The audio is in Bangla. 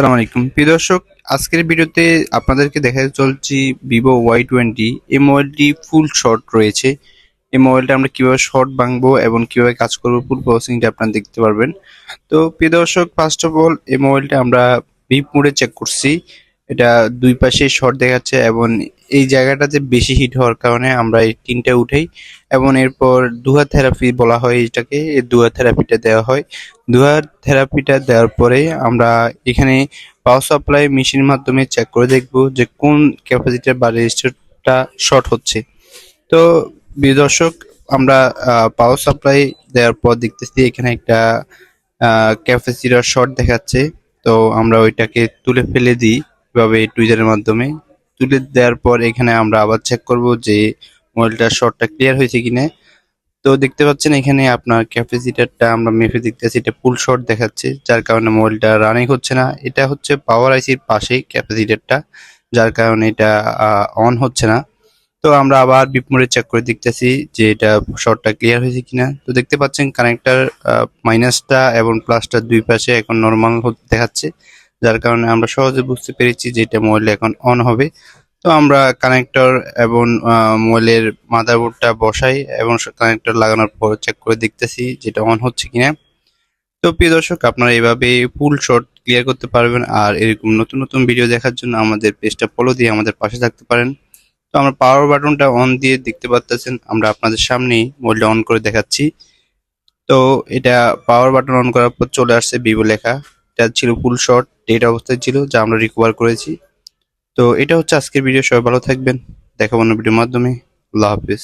আসসালামু আলাইকুম প্রিয় দর্শক, আজকের ভিডিওতে আপনাদেরকে দেখাতে চলছি ভিভো Y20। এই মোবাইলটি ফুল শর্ট রয়েছে। এই মোবাইলটা আমরা কিভাবে শর্ট ভাঙবো এবং কিভাবে কাজ করবো ফুল প্রসেসিংটা আপনারা দেখতে পারবেন। তো প্রিয় দর্শক, ফার্স্ট অফ অল এই মোবাইলটা আমরা ভিপ মোডে চেক করছি। এটা দুই পাশে শর্ট দেখাচ্ছে এবং এই জায়গাটাতে বেশি হিট হওয়ার কারণে আমরা এই তিনটা উঠাই এবং এরপর দুহার থেরাপি বলা হয় এটাকে। এই দুহার থেরাপিটা দেওয়া হয়। দুহার থেরাপিটা দেওয়ার পরে আমরা এখানে পাওয়ার সাপ্লাই মেশিনের মাধ্যমে চেক করে দেখব যে কোন ক্যাপাসিটর বা রেজিস্টারটা শর্ট হচ্ছে। তো প্রিয় দর্শক, আমরা পাওয়ার সাপ্লাই দেওয়ার পর দেখতেছি এখানে একটা ক্যাপাসিটর শর্ট দেখাচ্ছে। তো আমরা ওইটাকে তুলে ফেলে দিই এভাবে টুইজারের মাধ্যমে। তুলে দেওয়ার পর এখানে আমরা আবার চেক করব যে মোবাইলটার শর্টটা ক্লিয়ার হয়েছে কিনা। তো দেখতে পাচ্ছেন এখানে আপনার ক্যাপাসিটরটা আমরা মেপে দেখতেছি, এটা ফুল শর্ট দেখাচ্ছে, যার কারণে মোবাইলটা রানিং হচ্ছে না। এটা হচ্ছে পাওয়ার আইসির পাশেই ক্যাপাসিটরটা, যার কারণে এটা অন হচ্ছে না। তো আমরা আবার বিপ মোডে চেক করে দেখতেছি যে এটা শর্টটা ক্লিয়ার হয়েছে কিনা। তো দেখতে পাচ্ছেন কানেক্টর মাইনাসটা এবং প্লাসটা দুই পাশে এখন নর্মাল দেখাচ্ছে, যার কারণে আমরা সহজে বুঝতে পেরেছি যে এটা মোবাইল এখন অন হবে। তো আমরা কানেক্টর এবং মোবাইলের মাদারবোর্ডটা বসাই এবং কানেক্টর লাগানোর পর চেক করে দেখতেছি যেটা অন হচ্ছে কিনা। তো প্রিয় দর্শক, আপনারা এভাবে ফুল শর্ট ক্লিয়ার করতে পারবেন। আর এরকম নতুন নতুন ভিডিও দেখার জন্য আমাদের পেজটা ফলো দিয়ে আমাদের পাশে থাকতে পারেন। তো আমরা পাওয়ার বাটনটা অন দিয়ে দেখতে পাচ্ছেন, আমরা আপনাদের সামনেই মোবাইলটা অন করে দেখাচ্ছি। তো এটা পাওয়ার বাটন অন করার পর চলে আসছে ভিভো লেখা। এটা ছিল ফুল শর্ট ডেট অবস্থায় ছিল, যা আমরা রিকভার করেছি। তো এটা হচ্ছে আজকের ভিডিও। সবাই ভালো থাকবেন, দেখা অন্য ভিডিওর মাধ্যমে। আল্লাহ হাফিজ।